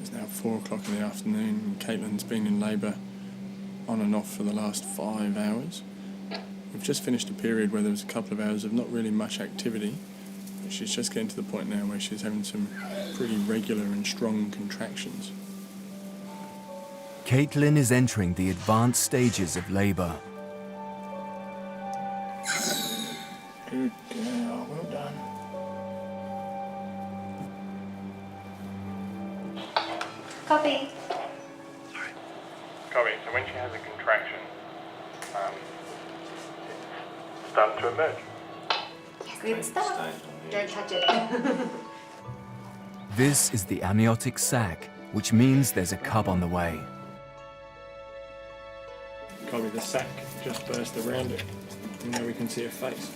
It's now 4 o'clock in the afternoon and Caitlin's been in labour on and off for the last 5 hours. We've just finished a period where there was a couple of hours of not really much activity. But she's just getting to the point now where she's having some pretty regular and strong contractions. Caitlin is entering the advanced stages of labour. Good girl, well done. Copy. Sorry. Copy. So when she has a contraction, it's starting to emerge. Good stuff. Don't touch it. This is the amniotic sac, which means there's a cub on the way. Copy, the sac just burst around it. And now we can see her face.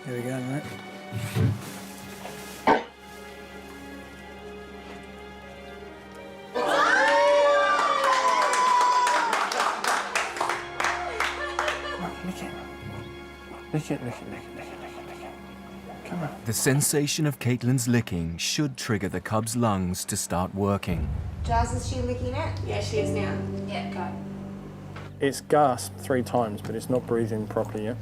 There we go, mate. Lick it. Come on. The sensation of Caitlin's licking should trigger the cub's lungs to start working. Giles, is she licking it? Yeah, she is now. Yeah, go. It's gasped 3 times, but it's not breathing properly yet.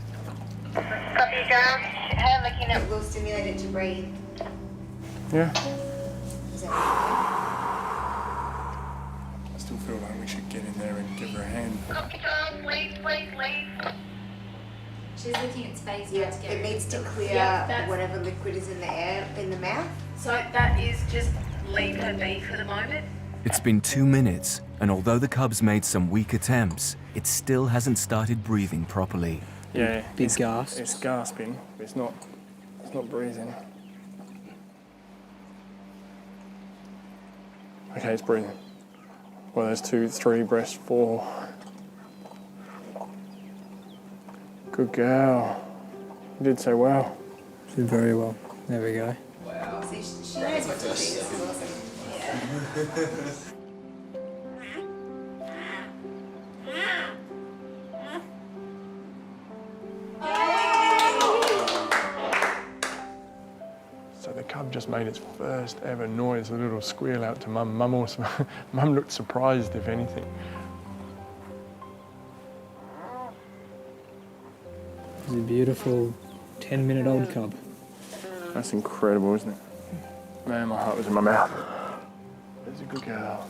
Copy, Giles. Her licking It will stimulate it to breathe. Yeah. Is that I still feel like we should get in there and give her a hand. Copy, Giles. Leave. She's licking its face. Yeah, it needs to clear whatever liquid is in the air, in the mouth. So that is just leave her be for the moment. It's been 2 minutes, and although the cub's made some weak attempts, it still hasn't started breathing properly. Yeah. Big gasp. It's gasping, but it's not breathing. Okay, it's breathing. Well, there's 2, 3 breaths, 4. Good girl. You did so well. She did very well. There we go. See, she knows what to do. This is awesome. So the cub just made its first ever noise, a little squeal out to Mum. Mum looked surprised, if anything. It's a beautiful 10-minute-old cub. That's incredible, isn't it? Man, my heart was in my mouth. It's a good girl.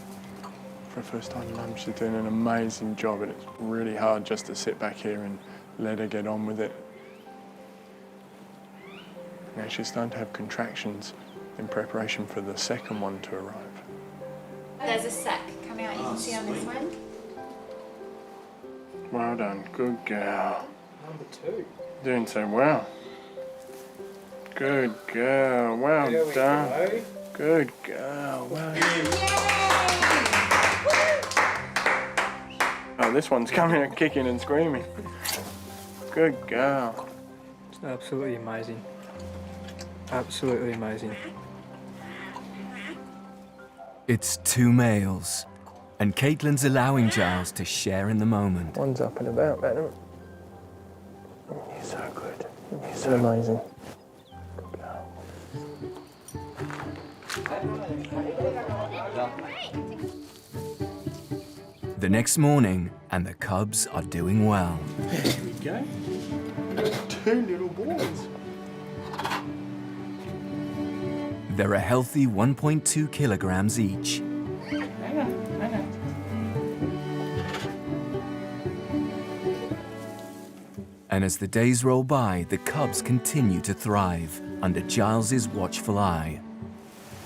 For a first-time mum, she's doing an amazing job, and it's really hard just to sit back here and let her get on with it. Now she's starting to have contractions in preparation for the second one to arrive. There's a sac coming out. You can see on this one. Well done, good girl. Number 2. Doing so well. Good girl, well done. Go. Good girl, well done. Oh, this one's coming out kicking and screaming. Good girl. It's absolutely amazing. Absolutely amazing. It's 2 males, and Caitlin's allowing Giles to share in the moment. One's up and about, Madam. You're so good. You're so amazing. Good girl. The next morning, and the cubs are doing well. There we go. 2 little boys. They're a healthy 1.2 kilograms each. Hang on. And as the days roll by, the cubs continue to thrive under Giles's watchful eye.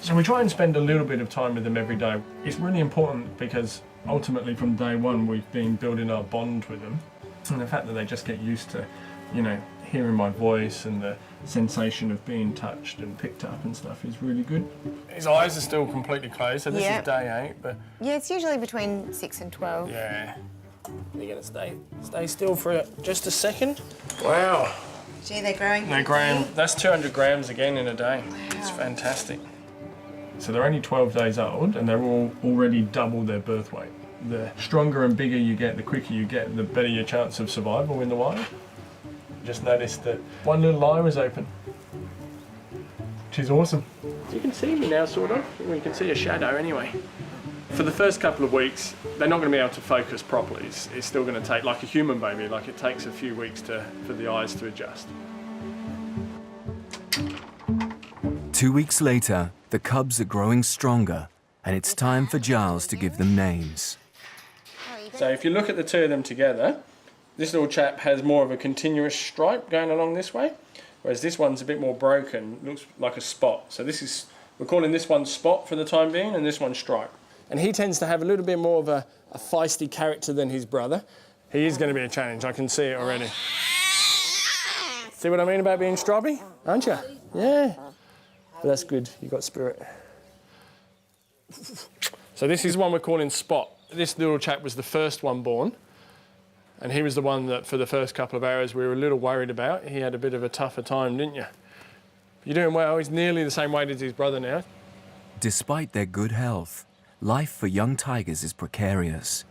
So we try and spend a little bit of time with them every day. It's really important because ultimately from day one we've been building our bond with them. And the fact that they just get used to, hearing my voice and the sensation of being touched and picked up and stuff is really good. His eyes are still completely closed, so this is day 8, but... Yeah, it's usually between 6 and 12. Yeah. You're gonna stay still for just a second. Wow. Gee, they're growing. They're growing, that's 200 grams again in a day. Wow. It's fantastic. So they're only 12 days old and they're all already double their birth weight. The stronger and bigger you get, the quicker you get, the better your chance of survival in the wild. Just noticed that one little eye was open, which is awesome. You can see me now, sort of. You can see a shadow anyway. For the first couple of weeks, they're not going to be able to focus properly. It's still going to take, like a human baby, like it takes a few weeks for the eyes to adjust. 2 weeks later, the cubs are growing stronger, and it's time for Giles to give them names. So if you look at the two of them together, this little chap has more of a continuous stripe going along this way, whereas this one's a bit more broken, looks like a spot. So we're calling this one Spot for the time being, and this one Stripe. And he tends to have a little bit more of a feisty character than his brother. He is going to be a challenge, I can see it already. See what I mean about being stripy, aren't you? Yeah. But that's good, you've got spirit. So this is one we're calling Spot. This little chap was the first one born, and he was the one that for the first couple of hours we were a little worried about. He had a bit of a tougher time, didn't you? You're doing well, he's nearly the same weight as his brother now. Despite their good health, life for young tigers is precarious.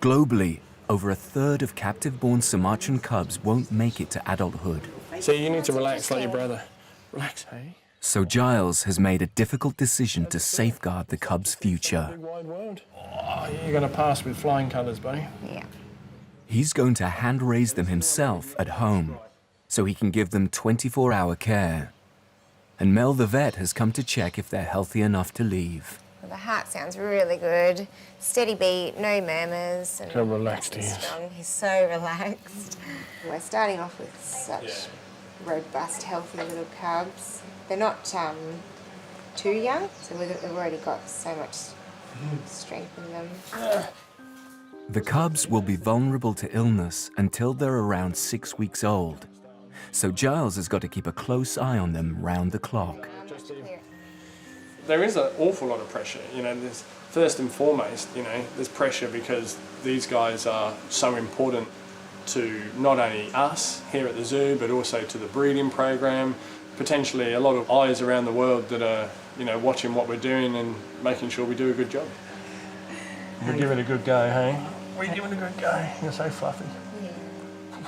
Globally, over a third of captive-born Sumatran cubs won't make it to adulthood. So you need to relax like your brother. Relax, hey? So Giles has made a difficult decision to safeguard the cubs' future. Big wide world. Oh, you're going to pass with flying colours, buddy. Yeah. He's going to hand-raise them himself at home, so he can give them 24-hour care. And Mel the vet has come to check if they're healthy enough to leave. Well, the heart sounds really good. Steady beat, no murmurs. And How relaxed he is. strong. He's so relaxed. We're starting off with such robust, healthy little cubs. They're not too young, so we've already got so much strength in them. The cubs will be vulnerable to illness until they're around 6 weeks old. So Giles has got to keep a close eye on them round the clock. There is an awful lot of pressure, you know, there's, first and foremost, you know, there's pressure because these guys are so important to not only us here at the zoo, but also to the breeding program, potentially a lot of eyes around the world that are, you know, watching what we're doing and making sure we do a good job. We're giving it a good go, hey? We're giving it a good go. You're so fluffy.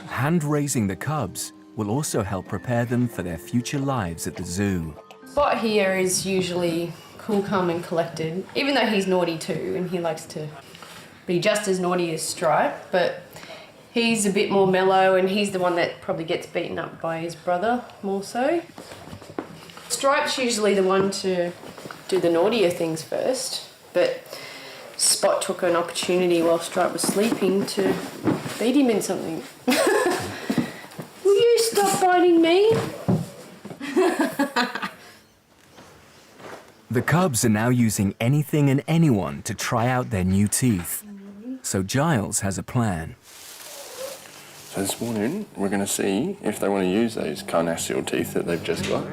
Hand-raising the cubs will also help prepare them for their future lives at the zoo. Spot here is usually cool, calm and collected, even though he's naughty too, and he likes to be just as naughty as Stripe, but he's a bit more mellow and he's the one that probably gets beaten up by his brother more so. Stripe's usually the one to do the naughtier things first, but Spot took an opportunity while Stripe was sleeping to beat him in something. Will you stop biting me? The cubs are now using anything and anyone to try out their new teeth. So Giles has a plan. So this morning we're going to see if they want to use those carnassial teeth that they've just got.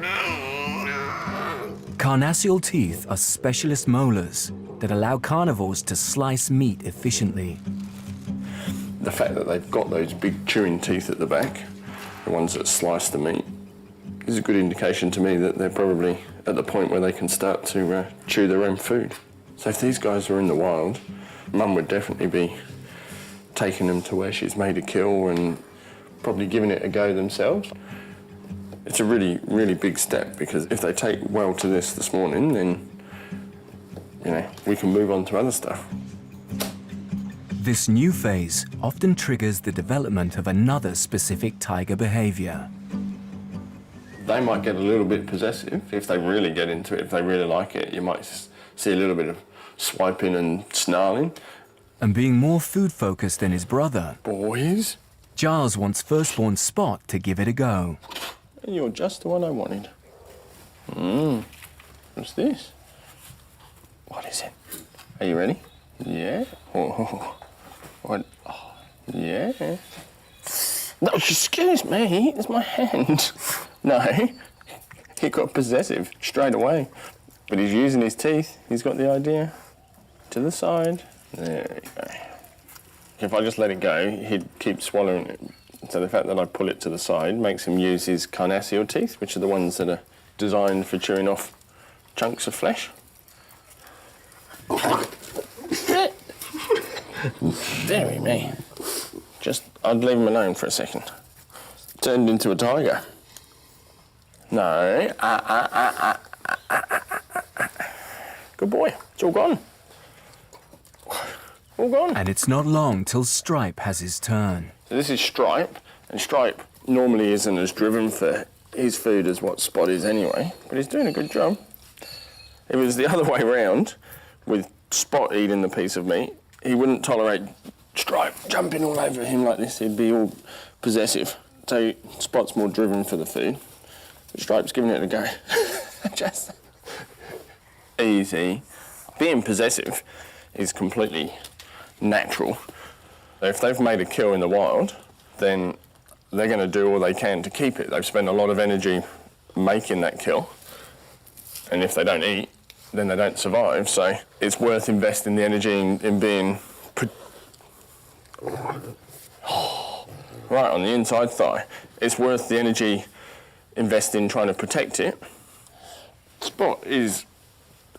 Carnassial teeth are specialist molars that allow carnivores to slice meat efficiently. The fact that they've got those big chewing teeth at the back, the ones that slice the meat, is a good indication to me that they're probably at the point where they can start to chew their own food. So if these guys were in the wild, Mum would definitely be taking them to where she's made a kill and probably giving it a go themselves. It's a really, really big step because if they take well to this morning, then, you know, we can move on to other stuff. This new phase often triggers the development of another specific tiger behavior. They might get a little bit possessive if they really get into it, if they really like it. You might see a little bit of swiping and snarling. And being more food-focused than his brother, Boys, Giles wants firstborn Spot to give it a go. you're just the one I wanted. What's this? What is it? Are you ready? Yeah? Oh, what? Oh, yeah? No, excuse me, it's my hand. No, he got possessive straight away. But he's using his teeth. He's got the idea. To the side. There we go. If I just let it go, he'd keep swallowing it. So the fact that I pull it to the side makes him use his carnassial teeth, which are the ones that are designed for chewing off chunks of flesh. Very me. I'd leave him alone for a second. Turned into a tiger. No. Good boy. It's all gone. All gone. And it's not long till Stripe has his turn. So this is Stripe, and Stripe normally isn't as driven for his food as what Spot is anyway, but he's doing a good job. If it was the other way round, with Spot eating the piece of meat, he wouldn't tolerate Stripe jumping all over him like this. He'd be all possessive. So Spot's more driven for the food, but Stripe's giving it a go. Just easy. Being possessive is completely natural. If they've made a kill in the wild, then they're going to do all they can to keep it. They've spent a lot of energy making that kill, and if they don't eat, then they don't survive. So it's worth investing the energy in being right on the inside thigh. It's worth the energy invested in trying to protect it. Spot is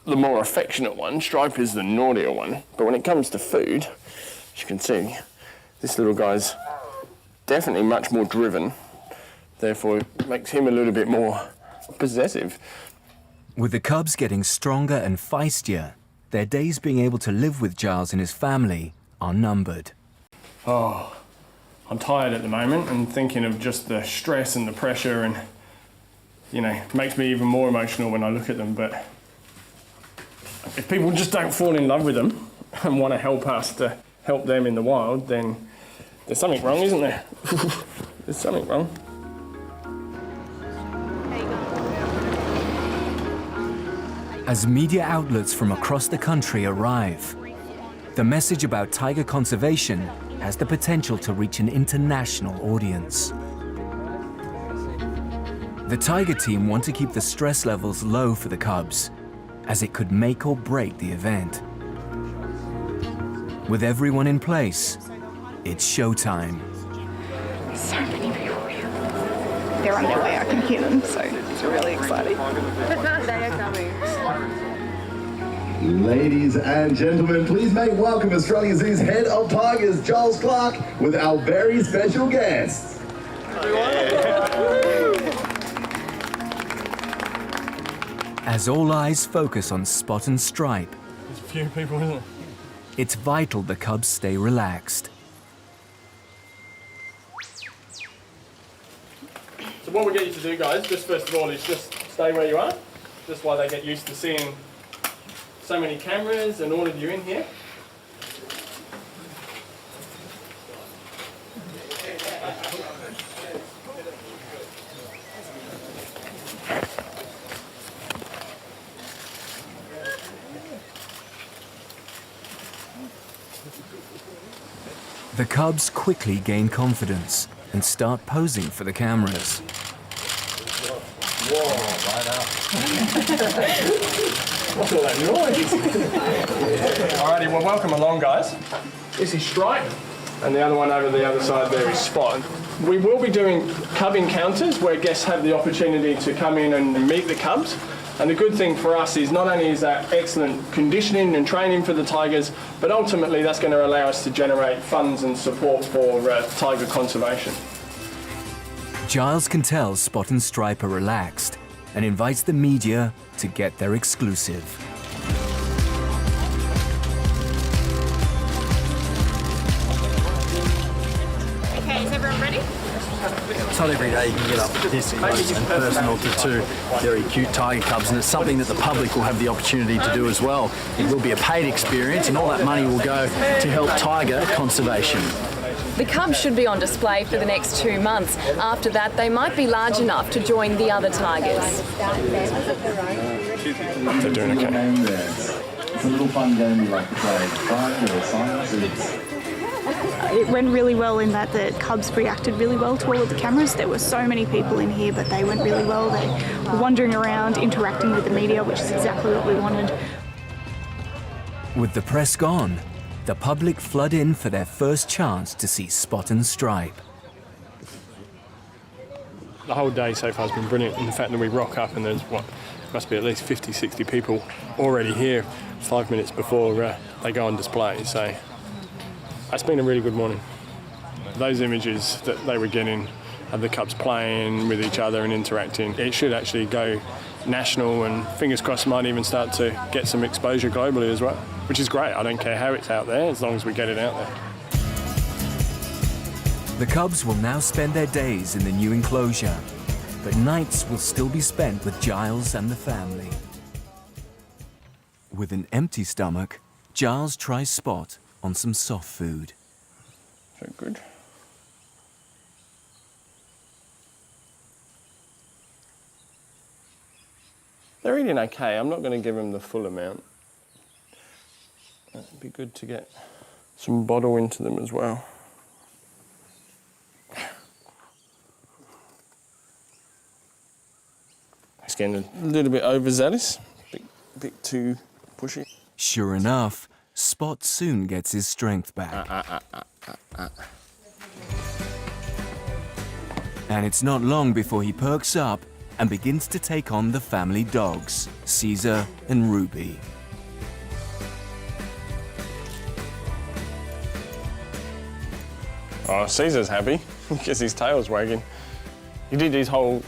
the more affectionate one. Stripe is the naughtier one. But when it comes to food, as you can see, this little guy's definitely much more driven. Therefore, it makes him a little bit more possessive. With the cubs getting stronger and feistier, their days being able to live with Giles and his family are numbered. Oh, I'm tired at the moment and thinking of just the stress and the pressure, and, you know, it makes me even more emotional when I look at them. But if people just don't fall in love with them and want to help us to help them in the wild, then there's something wrong, isn't there? There's something wrong. As media outlets from across the country arrive, the message about tiger conservation has the potential to reach an international audience. The Tiger team want to keep the stress levels low for the cubs, as it could make or break the event. With everyone in place, it's showtime. So many people here. They're on their way, I can hear them, so it's really exciting. They are coming. Ladies and gentlemen, please make welcome Australia Zoo's head of tigers, Giles Clark, with our very special guests. As all eyes focus on Spot and Stripe, There's a few people, isn't there? it's vital the cubs stay relaxed. So what we get you to do, guys, just first of all, is just stay where you are, just while they get used to seeing so many cameras and all of you in here. The cubs quickly gain confidence and start posing for the cameras. What's all that noise? Alrighty, well, welcome along, guys. This is Stripe, and the other one over the other side there is Spot. We will be doing cub encounters where guests have the opportunity to come in and meet the cubs. And the good thing for us is not only is that excellent conditioning and training for the tigers, but ultimately that's going to allow us to generate funds and support for tiger conservation. Giles can tell Spot and Stripe are relaxed and invites the media to get their exclusive. Okay, is everyone ready? It's not every day you can get up this close and personal to two very cute tiger cubs, and it's something that the public will have the opportunity to do as well. It will be a paid experience, and all that money will go to help tiger conservation. The cubs should be on display for the next 2 months. After that, they might be large enough to join the other tigers. They're doing okay. It's a little fun game you like to play. Science or science. It went really well in that the cubs reacted really well to all of the cameras. There were so many people in here, but they went really well. They were wandering around, interacting with the media, which is exactly what we wanted. With the press gone, the public flood in for their first chance to see Spot and Stripe. The whole day so far has been brilliant, and the fact that we rock up and there's, must be at least 50, 60 people already here 5 minutes before they go on display. So It's been a really good morning. Those images that they were getting of the cubs playing with each other and interacting, it should actually go national, and fingers crossed might even start to get some exposure globally as well, which is great. I don't care how it's out there as long as we get it out there. The cubs will now spend their days in the new enclosure, but nights will still be spent with Giles and the family. With an empty stomach, Giles tries Spot on some soft food. So good. They're eating okay. I'm not going to give them the full amount. It'd be good to get some bottle into them as well. It's getting a little bit overzealous, a bit too pushy. Sure enough, Spot soon gets his strength back. And it's not long before he perks up and begins to take on the family dogs, Caesar and Ruby. Oh, Caesar's happy because his tail's wagging. He did his whole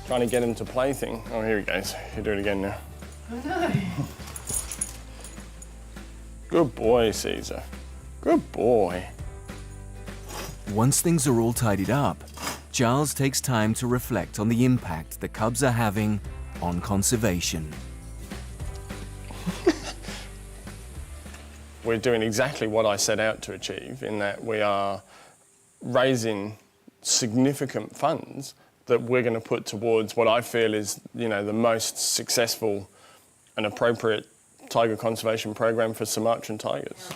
trying to get him to play thing. Oh, here he goes. He'll do it again now. I know. Good boy, Caesar. Good boy. Once things are all tidied up, Giles takes time to reflect on the impact the cubs are having on conservation. We're doing exactly what I set out to achieve, in that we are raising significant funds that we're going to put towards what I feel is, you know, the most successful and appropriate tiger conservation program for Sumatran tigers.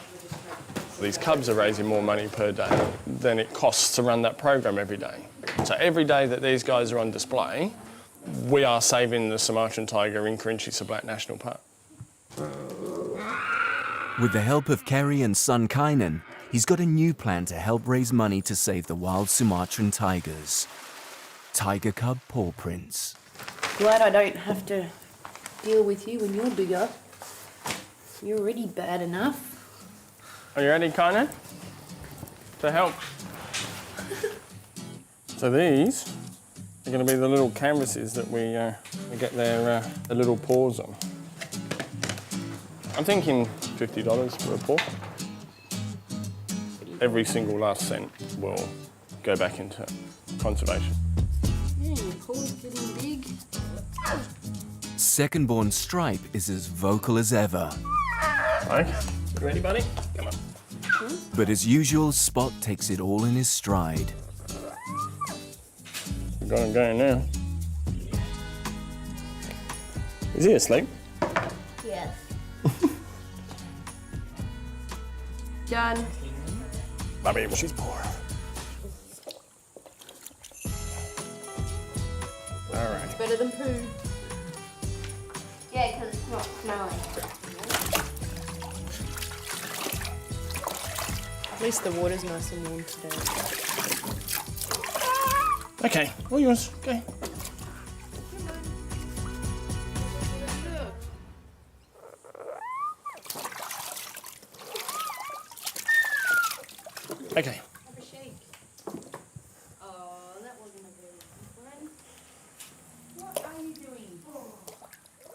These cubs are raising more money per day than it costs to run that program every day. So every day that these guys are on display, we are saving the Sumatran tiger in Kerinci Black National Park. With the help of Kerry and son Kynan, he's got a new plan to help raise money to save the wild Sumatran tigers. Tiger cub paw prints. Glad I don't have to deal with you when you're bigger. You're already bad enough. Are you ready, Kynan? To help. So these are going to be the little canvases that we get their little paws on. I'm thinking $50 for a paw. Every single last cent will go back into conservation. Yeah, your paw's getting big. Second-born Stripe is as vocal as ever. Okay, you ready, buddy? Come on. But as usual, Spot takes it all in his stride. We've got him going now. Is he asleep? Yes. Done. Bobby, she's poor. All right. Better than poo. Yeah, because it's not smelly. At least the water's nice and warm today. Okay, all yours. Okay. Okay. Have a shake. Oh, that wasn't a very good one. What are you doing?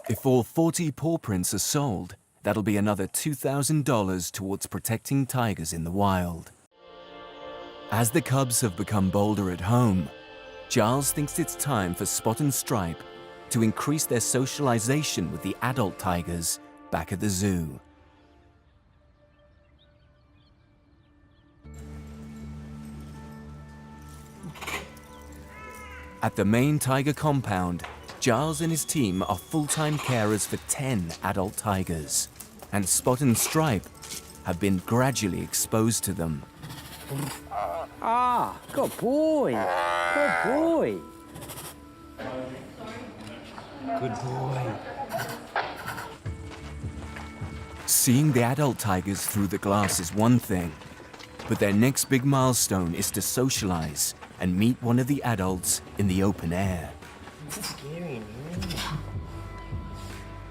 If all 40 paw prints are sold, that'll be another $2,000 towards protecting tigers in the wild. As the cubs have become bolder at home, Giles thinks it's time for Spot and Stripe to increase their socialization with the adult tigers back at the zoo. At the main tiger compound, Giles and his team are full-time carers for 10 adult tigers, and Spot and Stripe have been gradually exposed to them. Ah, good boy. Good boy. Good boy. Seeing the adult tigers through the glass is one thing, but their next big milestone is to socialize and meet one of the adults in the open air. It's scary, man.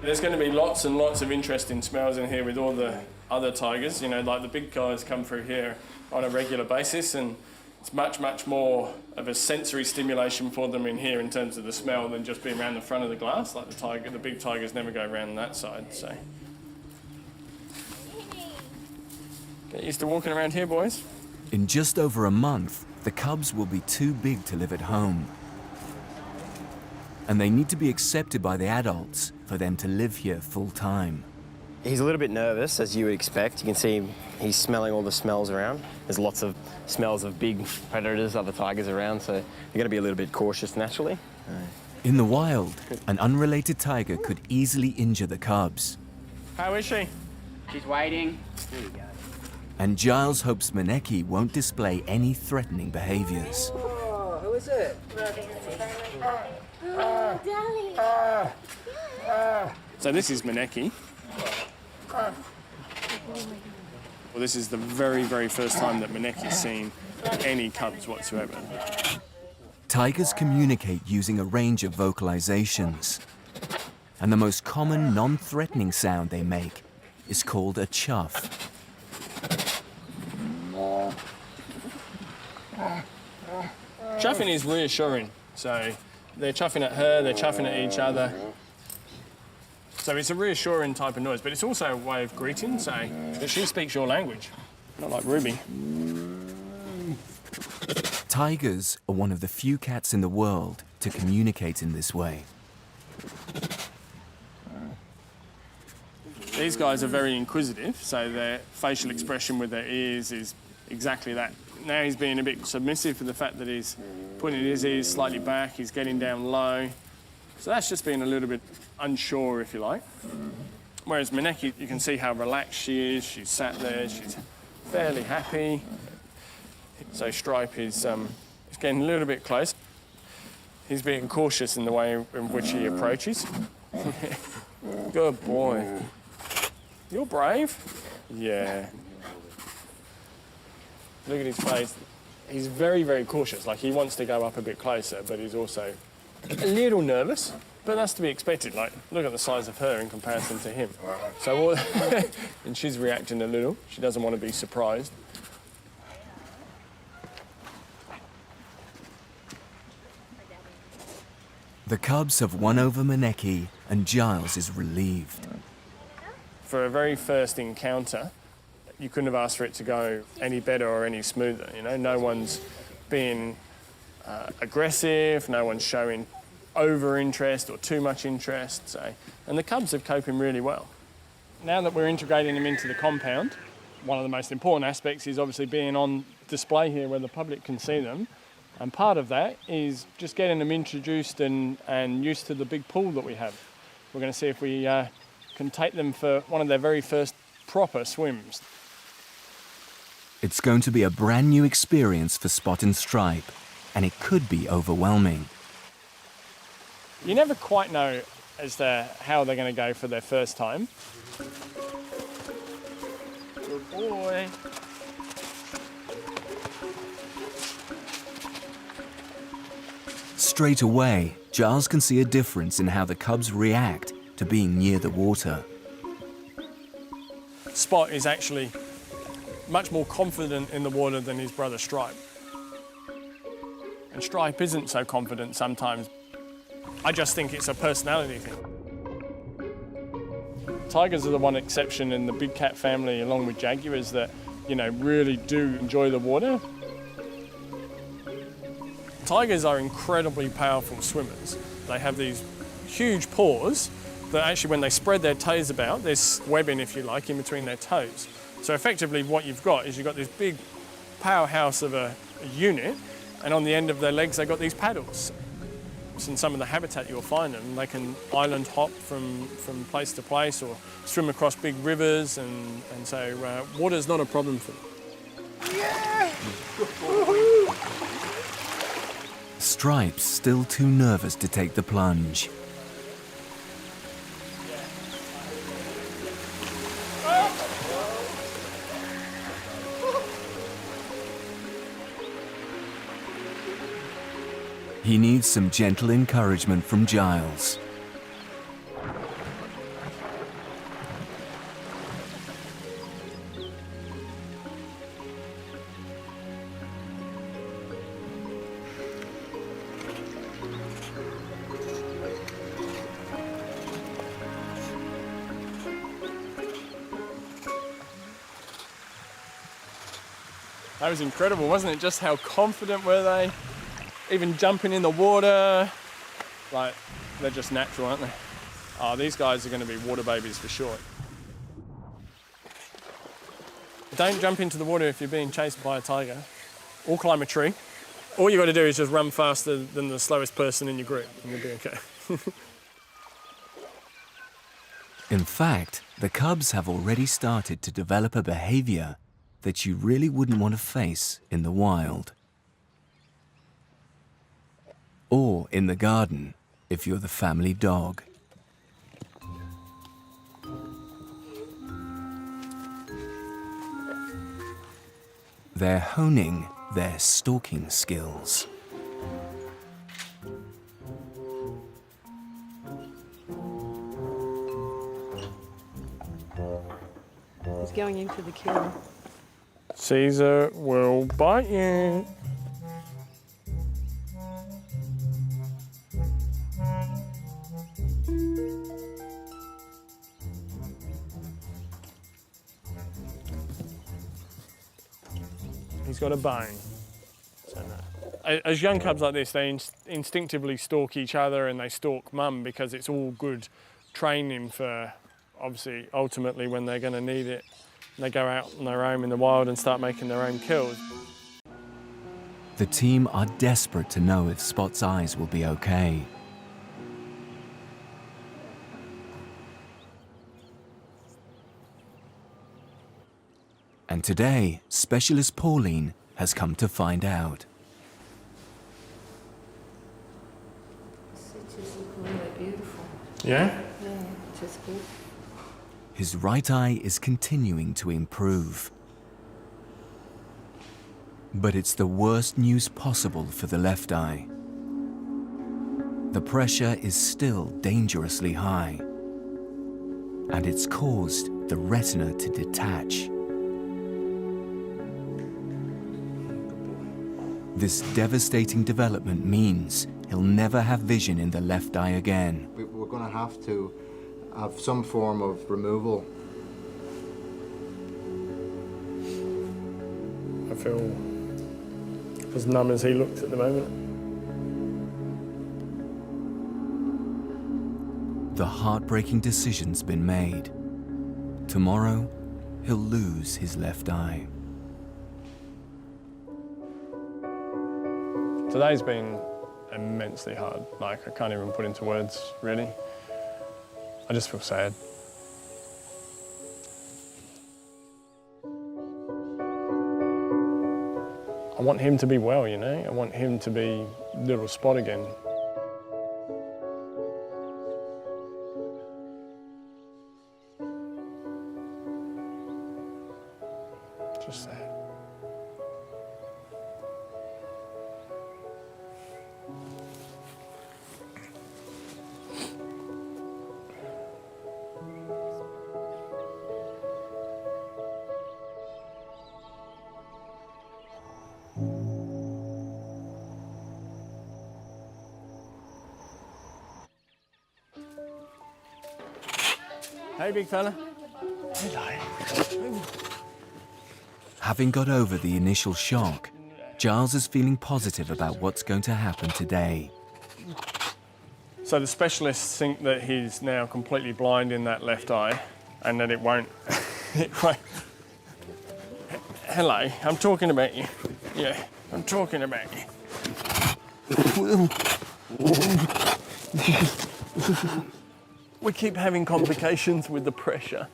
There's going to be lots and lots of interesting smells in here with all the other tigers. You know, like the big guys come through here on a regular basis, and it's much, much more of a sensory stimulation for them in here in terms of the smell than just being around the front of the glass. Like the big tigers never go around that side, so. Get used to walking around here, boys. In just over a month, the cubs will be too big to live at home. And they need to be accepted by the adults for them to live here full time. He's a little bit nervous, as you would expect. You can see he's smelling all the smells around. There's lots of smells of big predators, other tigers around, so you're going to be a little bit cautious naturally. In the wild, an unrelated tiger could easily injure the cubs. How is she? She's waiting. There you go. And Giles hopes Maneki won't display any threatening behaviors. Oh, who is it? So this is Maneki. Well, this is the very, very first time that Maneki's seen any cubs whatsoever. Tigers communicate using a range of vocalizations. And the most common non-threatening sound they make is called a chuff. Chuffing is reassuring. So they're chuffing at her, they're chuffing at each other. So it's a reassuring type of noise, but it's also a way of greeting, so that she speaks your language, not like Ruby. Tigers are one of the few cats in the world to communicate in this way. These guys are very inquisitive, so their facial expression with their ears is exactly that. Now he's being a bit submissive for the fact that he's putting his ears slightly back, he's getting down low. So that's just being a little bit unsure, if you like. Whereas Maneki, you can see how relaxed she is. She's sat there, she's fairly happy. So Stripe is getting a little bit close. He's being cautious in the way in which he approaches. Good boy. You're brave. Yeah. Look at his face. He's very, very cautious. Like, he wants to go up a bit closer, but he's also a little nervous. But that's to be expected. Like, look at the size of her in comparison to him. So, and she's reacting a little. She doesn't want to be surprised. The cubs have won over Maneki, and Giles is relieved. For a very first encounter, you couldn't have asked for it to go any better or any smoother. You know, no one's being aggressive, no one's showing over-interest or too much interest. So, and the cubs are coping really well. Now that we're integrating them into the compound, one of the most important aspects is obviously being on display here where the public can see them. And part of that is just getting them introduced and used to the big pool that we have. We're going to see if we can take them for one of their very first proper swims. It's going to be a brand new experience for Spot and Stripe, and it could be overwhelming. You never quite know as to how they're going to go for their first time. Good boy. Straight away, Giles can see a difference in how the cubs react to being near the water. Spot is actually much more confident in the water than his brother Stripe. And Stripe isn't so confident sometimes. I just think it's a personality thing. Tigers are the one exception in the big cat family, along with jaguars, that, you know, really do enjoy the water. Tigers are incredibly powerful swimmers. They have these huge paws that actually, when they spread their toes about, there's webbing, if you like, in between their toes. So effectively what you've got is you've got this big powerhouse of a unit, and on the end of their legs they've got these paddles. In some of the habitat you'll find them, they can island hop from place to place or swim across big rivers, and so water's not a problem for them. Yeah! Stripe's still too nervous to take the plunge. He needs some gentle encouragement from Giles. That was incredible, wasn't it? Just how confident were they? Even jumping in the water. Like, they're just natural, aren't they? Oh, these guys are going to be water babies for sure. Don't jump into the water if you're being chased by a tiger, or climb a tree. All you got to do is just run faster than the slowest person in your group, and you'll be okay. In fact, the cubs have already started to develop a behavior that you really wouldn't want to face in the wild. Or in the garden, if you're the family dog. They're honing their stalking skills. He's going in for the kill. Caesar will bite you. He's got a bone. So no. As young cubs like this, they instinctively stalk each other and they stalk mum because it's all good training for, obviously, ultimately when they're going to need it. They go out on their own in the wild and start making their own kills. The team are desperate to know if Spot's eyes will be okay. And today, Specialist Pauline has come to find out. Yeah? Yeah, just good. His right eye is continuing to improve. But it's the worst news possible for the left eye. The pressure is still dangerously high, and it's caused the retina to detach. This devastating development means he'll never have vision in the left eye again. We're going to have some form of removal. I feel as numb as he looks at the moment. The heartbreaking decision's been made. Tomorrow, he'll lose his left eye. Today's been immensely hard. Like, I can't even put into words, really. I just feel sad. I want him to be well, you know? I want him to be little Spot again. Just sad. Hey, big fella. Hello. Having got over the initial shock, Giles is feeling positive about what's going to happen today. So the specialists think that he's now completely blind in that left eye and that it won't... Hello, I'm talking about you. Yeah, I'm talking about you. We keep having complications with the pressure.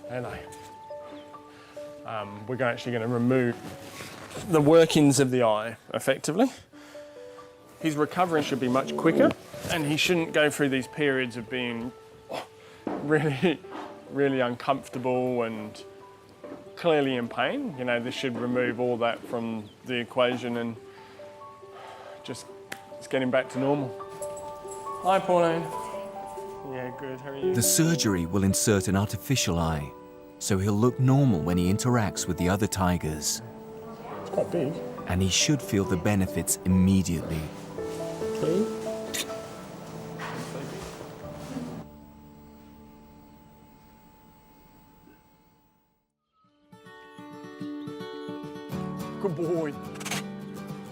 Hello. We're actually going to remove the workings of the eye, effectively. His recovery should be much quicker, and he shouldn't go through these periods of being really, really uncomfortable and clearly in pain. You know, this should remove all that from the equation and just get him back to normal. Hi, Pauline. Yeah, good. How are you? The surgery will insert an artificial eye, so he'll look normal when he interacts with the other tigers. It's quite big. And he should feel the benefits immediately. Okay. Good boy.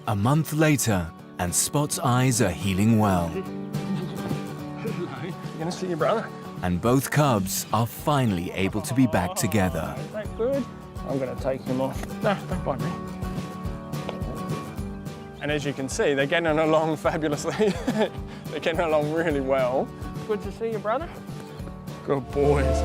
A month later, and Spot's eyes are healing well. Hello. You gonna see your brother? And both cubs are finally able to be back together. Is that good? I'm gonna take him off. No, don't bite me. And as you can see, they're getting along fabulously. They're getting along really well. Good to see you, brother. Good boys.